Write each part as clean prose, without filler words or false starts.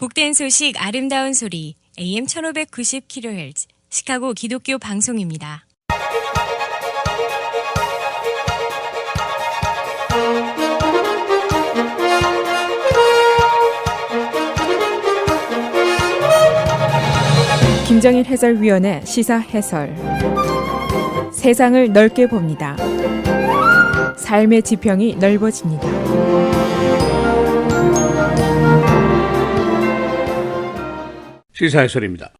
복된 소식 아름다운 소리 AM 1590kHz 시카고 기독교 방송입니다. 김정일 해설위원의 시사 해설. 세상을 넓게 봅니다. 삶의 지평이 넓어집니다. 시사 해설입니다.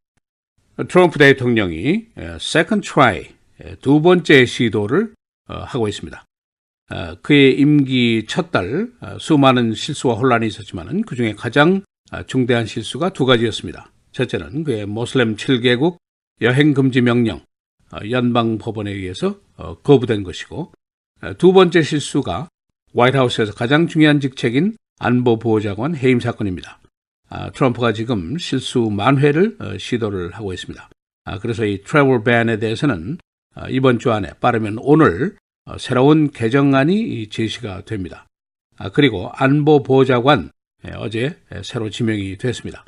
트럼프 대통령이 second try, 두 번째 시도를 하고 있습니다. 그의 임기 첫 달 수많은 실수와 혼란이 있었지만 그중에 가장 중대한 실수가 두 가지였습니다. 첫째는 그의 모슬렘 7개국 여행 금지 명령, 연방 법원에 의해서 거부된 것이고, 두 번째 실수가 화이트하우스에서 가장 중요한 직책인 안보보호자관 해임 사건입니다. 트럼프가 지금 실수 만회를 시도를 하고 있습니다. 그래서 이 트래블 밴에 대해서는 이번 주 안에 빠르면 오늘 새로운 개정안이 제시가 됩니다. 그리고 안보보호자관 어제 새로 지명이 됐습니다.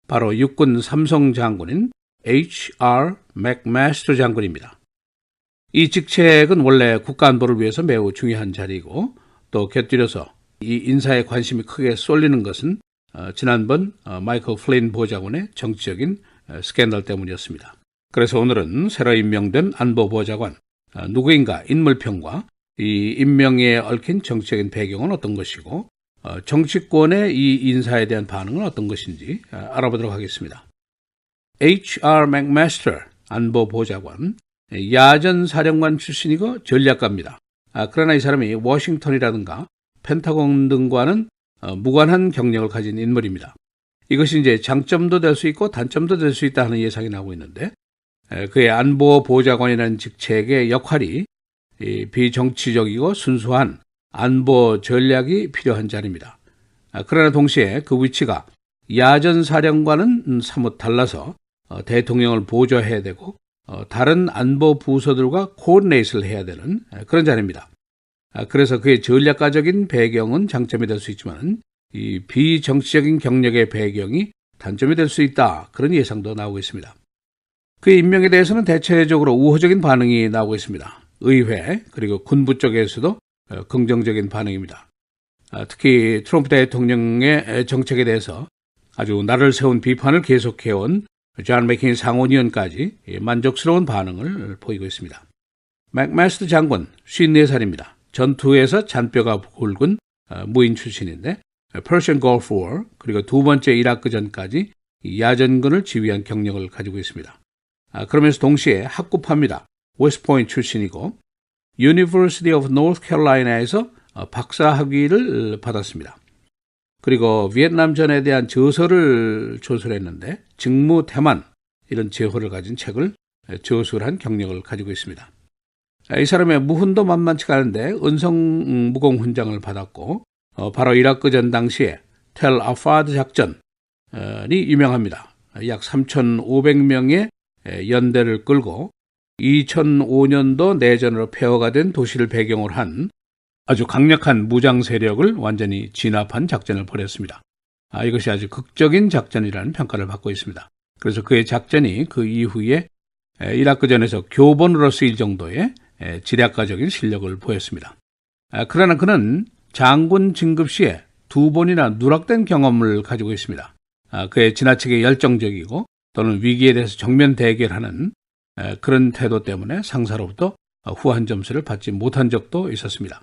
바로 육군 삼성 장군인 H.R. 맥마스터 장군입니다. 이 직책은 원래 국가안보를 위해서 매우 중요한 자리이고, 또 곁들여서 이 인사에 관심이 크게 쏠리는 것은 지난번 마이클 플린 보좌관의 정치적인 스캔들 때문이었습니다. 그래서 오늘은 새로 임명된 안보보좌관 누구인가 인물평과 이 임명에 얽힌 정치적인 배경은 어떤 것이고, 정치권의 이 인사에 대한 반응은 어떤 것인지 알아보도록 하겠습니다. H.R. 맥마스터 안보보좌관, 야전 사령관 출신이고 전략가입니다. 그러나 이 사람이 워싱턴이라든가 펜타곤 등과는 무관한 경력을 가진 인물입니다. 이것이 이제 장점도 될 수 있고 단점도 될 수 있다 하는 예상이 나오고 있는데, 그의 안보보좌관이라는 직책의 역할이 비정치적이고 순수한 안보 전략이 필요한 자리입니다. 그러나 동시에 그 위치가 야전 사령관은 사뭇 달라서 대통령을 보좌해야 되고 다른 안보 부서들과 코디네이트를 해야 되는 그런 자리입니다. 그래서 그의 전략가적인 배경은 장점이 될 수 있지만 이 비정치적인 경력의 배경이 단점이 될 수 있다, 그런 예상도 나오고 있습니다. 그의 임명에 대해서는 대체적으로 우호적인 반응이 나오고 있습니다. 의회 그리고 군부 쪽에서도 긍정적인 반응입니다. 특히 트럼프 대통령의 정책에 대해서 아주 날을 세운 비판을 계속해온 존 맥케인 상원의원까지 만족스러운 반응을 보이고 있습니다. 맥마스터 장군 54살입니다. 전투에서 잔뼈가 굵은 무인 출신인데 Persian Gulf War 그리고 두 번째 이라크전까지 야전군을 지휘한 경력을 가지고 있습니다. 그러면서 동시에 학구파입니다. 웨스트포인트 출신이고 University of North Carolina에서 박사 학위를 받았습니다. 그리고 비엔남전에 대한 저서를 조술했는데 직무태만, 이런 제호를 가진 책을 저술한 경력을 가지고 있습니다. 이 사람의 무훈도 만만치가 않은데 은성무공 훈장을 받았고, 바로 이라크전 당시에 텔 아파드 작전이 유명합니다. 약 3,500명의 연대를 끌고 2005년도 내전으로 폐허가 된 도시를 배경으로 한 아주 강력한 무장 세력을 완전히 진압한 작전을 벌였습니다. 이것이 아주 극적인 작전이라는 평가를 받고 있습니다. 그래서 그의 작전이 그 이후에 이라크전에서 교본으로 쓰일 정도의 지략가적인 실력을 보였습니다. 그러나 그는 장군 진급 시에 두 번이나 누락된 경험을 가지고 있습니다. 그의 지나치게 열정적이고 또는 위기에 대해서 정면 대결하는 그런 태도 때문에 상사로부터 후한 점수를 받지 못한 적도 있었습니다.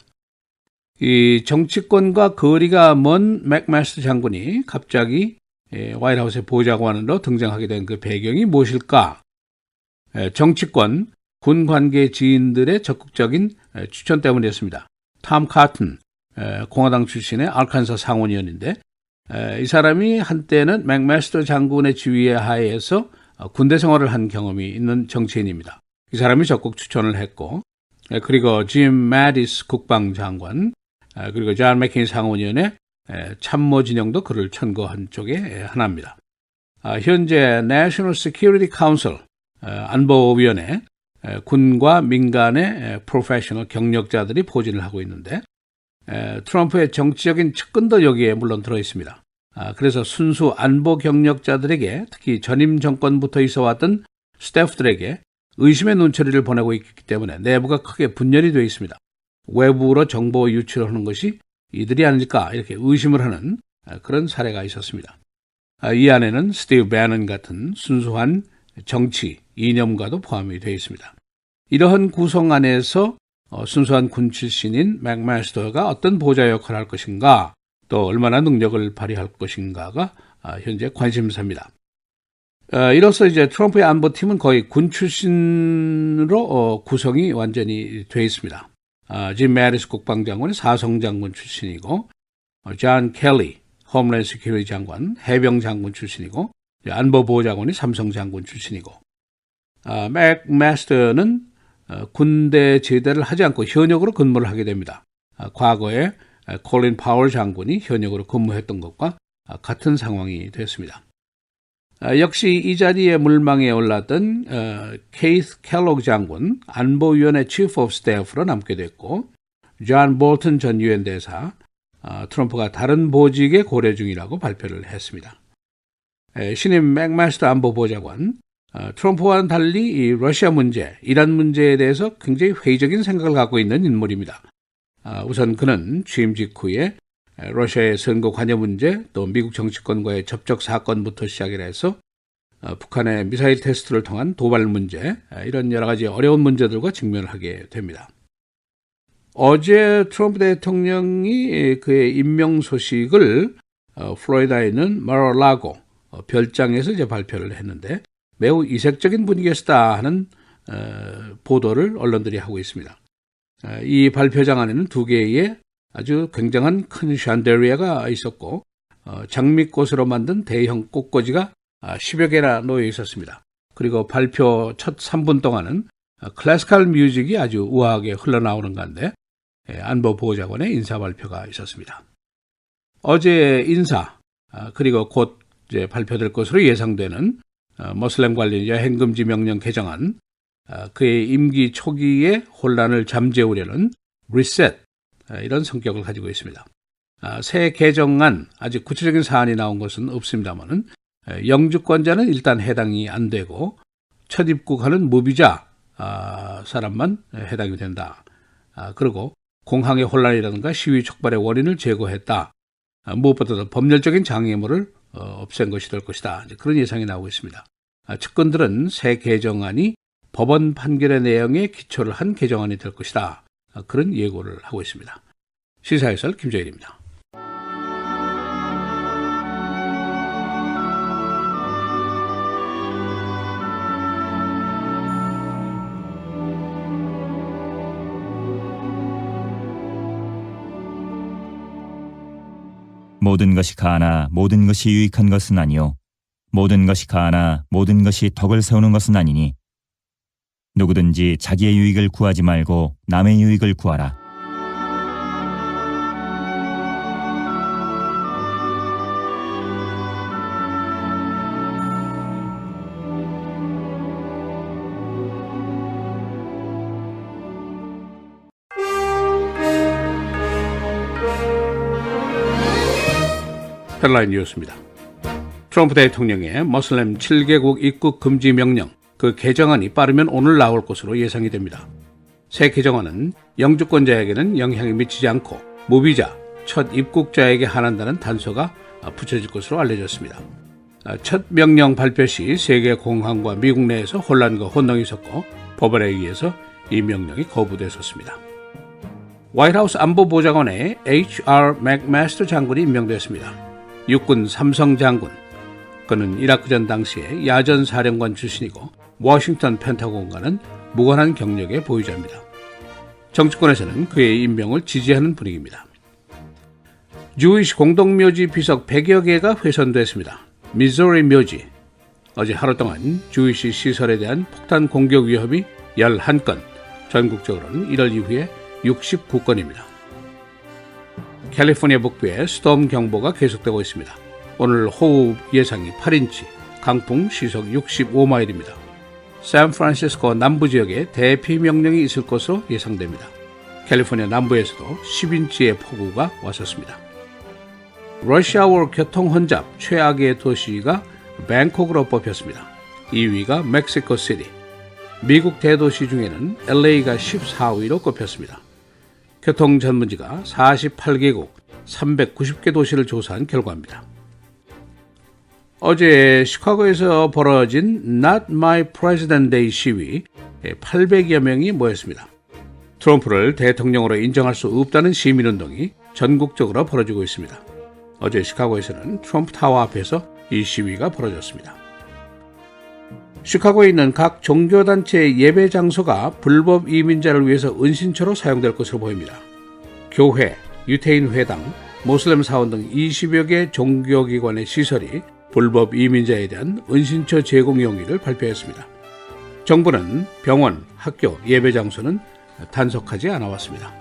이 정치권과 거리가 먼 맥마스터 장군이 갑자기 화이트하우스의 보좌관으로 등장하게 된 그 배경이 무엇일까? 정치권, 군 관계 지인들의 적극적인 추천 때문이었습니다. 톰 카튼, 공화당 출신의 알칸사 상원의원인데, 이 사람이 한때는 맥마스터 장군의 지휘에 하에서 군대 생활을 한 경험이 있는 정치인입니다. 이 사람이 적극 추천을 했고, 그리고 짐 매디스 국방장관, 그리고 존 맥케인 상원의원의 참모 진영도 그를 천거한 쪽의 하나입니다. 현재 National Security Council 안보위원회, 군과 민간의 프로페셔널 경력자들이 포진을 하고 있는데, 트럼프의 정치적인 측근도 여기에 물론 들어있습니다. 그래서 순수 안보 경력자들에게 특히 전임 정권부터 있어왔던 스태프들에게 의심의 눈초리를 보내고 있기 때문에 내부가 크게 분열이 되어 있습니다. 외부로 정보 유출을 하는 것이 이들이 아닐까 이렇게 의심을 하는 그런 사례가 있었습니다. 이 안에는 스티브 배넌 같은 순수한 정치 이념가도 포함이 되어 있습니다. 이러한 구성 안에서 순수한 군 출신인 맥마스터가 어떤 보좌 역할을 할 것인가 또 얼마나 능력을 발휘할 것인가가 현재 관심사입니다. 이로써 이제 트럼프의 안보팀은 거의 군 출신으로 구성이 완전히 되어 있습니다. 짐 매리스 국방장관이 사성장군 출신이고 존 켈리 홈랜드 시큐리티 장관 해병장군 출신이고 안보보좌관이 삼성장군 출신이고 맥마스터는 군대 제대를 하지 않고 현역으로 근무를 하게 됩니다. 과거에 콜린 파월 장군이 현역으로 근무했던 것과 같은 상황이 됐습니다. 역시 이 자리에 물망에 올랐던 케이스 켈로그 장군 안보위원회 치프 오브 스태프로 남게 됐고 존 볼튼 전 유엔 대사 트럼프가 다른 보직에 고려 중이라고 발표를 했습니다. 신임 맥마스터 안보보좌관 트럼프와는 달리 이 러시아 문제, 이란 문제에 대해서 굉장히 회의적인 생각을 갖고 있는 인물입니다. 우선 그는 취임 직후에 러시아의 선거 관여 문제, 또 미국 정치권과의 접촉 사건부터 시작을 해서 북한의 미사일 테스트를 통한 도발 문제, 이런 여러 가지 어려운 문제들과 직면을 하게 됩니다. 어제 트럼프 대통령이 그의 임명 소식을 플로리다에 있는 마라라고 별장에서 이제 발표를 했는데 매우 이색적인 분위기였다 하는 보도를 언론들이 하고 있습니다. 이 발표장 안에는 두 개의 아주 굉장한 큰 샨데리아가 있었고 장미꽃으로 만든 대형 꽃꽂이가 10여 개나 놓여 있었습니다. 그리고 발표 첫 3분 동안은 클래시컬 뮤직이 아주 우아하게 흘러나오는 가운데 안보보좌관의 인사 발표가 있었습니다. 어제 인사 그리고 곧 이제 발표될 것으로 예상되는 모슬렘 관련 여행금지 명령 개정안, 그의 임기 초기에 혼란을 잠재우려는 리셋, 이런 성격을 가지고 있습니다. 새 개정안, 아직 구체적인 사안이 나온 것은 없습니다만은 영주권자는 일단 해당이 안 되고 첫 입국하는 무비자 사람만 해당이 된다. 그리고 공항의 혼란이라든가 시위 촉발의 원인을 제거했다. 무엇보다도 법률적인 장애물을 없앤 것이 될 것이다. 그런 예상이 나오고 있습니다. 측근들은 새 개정안이 법원 판결의 내용에 기초를 한 개정안이 될 것이다. 그런 예고를 하고 있습니다. 시사해설 김재일입니다. 모든 것이 가하나 모든 것이 유익한 것은 아니요 모든 것이 가하나 모든 것이 덕을 세우는 것은 아니니 누구든지 자기의 유익을 구하지 말고 남의 유익을 구하라. 헤드라인 뉴스입니다. 트럼프 대통령의 머슬렘 7개국 입국 금지 명령, 그 개정안이 빠르면 오늘 나올 것으로 예상이 됩니다. 새 개정안은 영주권자에게는 영향이 미치지 않고 무비자, 첫 입국자에게 한한다는 단서가 붙여질 것으로 알려졌습니다. 첫 명령 발표 시 세계 공항과 미국 내에서 혼란과 혼동이 있었고 법원에 의해서 이 명령이 거부됐었습니다. 화이트하우스 안보보좌관에 H.R. 맥마스터 장군이 임명되었습니다. 육군 삼성 장군, 그는 이라크전 당시에 야전 사령관 출신이고 워싱턴 펜타곤과는 무관한 경력의 보유자입니다. 정치권에서는 그의 임명을 지지하는 분위기입니다. 주이시 공동묘지 비석 100여 개가 훼손됐습니다. 미소리 묘지, 어제 하루 동안 주이시 시설에 대한 폭탄 공격 위협이 11건, 전국적으로는 1월 이후에 69건입니다. 캘리포니아 북부에 스톰 경보가 계속되고 있습니다. 오늘 호우 예상이 8인치, 강풍 시속 65마일입니다. 샌프란시스코 남부 지역에 대피 명령이 있을 것으로 예상됩니다. 캘리포니아 남부에서도 10인치의 폭우가 왔었습니다. 러시아워 교통 혼잡 최악의 도시가 뱅콕으로 뽑혔습니다. 2위가 멕시코시티. 미국 대도시 중에는 LA가 14위로 꼽혔습니다. 교통 전문지가 48개국 390개 도시를 조사한 결과입니다. 어제 시카고에서 벌어진 Not My President Day 시위 800여 명이 모였습니다. 트럼프를 대통령으로 인정할 수 없다는 시민운동이 전국적으로 벌어지고 있습니다. 어제 시카고에서는 트럼프 타워 앞에서 이 시위가 벌어졌습니다. 시카고에 있는 각 종교단체 예배 장소가 불법 이민자를 위해서 은신처로 사용될 것으로 보입니다. 교회, 유태인 회당, 모슬렘 사원 등 20여 개 종교기관의 시설이 불법 이민자에 대한 은신처 제공 용의를 발표했습니다. 정부는 병원, 학교, 예배 장소는 단속하지 않아왔습니다.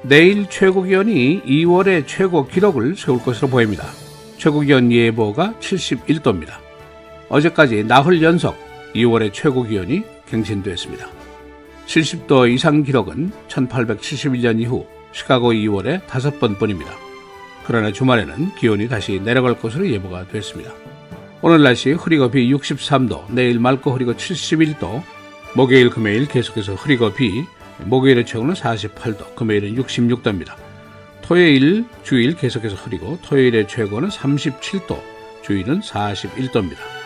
내일 최고기온이 2월의 최고 기록을 세울 것으로 보입니다. 최고기온 예보가 71도입니다. 어제까지 나흘 연속 2월의 최고기온이 갱신됐습니다. 70도 이상 기록은 1871년 이후 시카고 2월에 5번뿐입니다. 그러나 주말에는 기온이 다시 내려갈 것으로 예보가 됐습니다. 오늘 날씨 흐리고 비 63도, 내일 맑고 흐리고 71도, 목요일 금요일 계속해서 흐리고 비, 목요일의 최고는 48도, 금요일은 66도입니다. 토요일 주일 계속해서 흐리고 토요일의 최고는 37도, 주일은 41도입니다.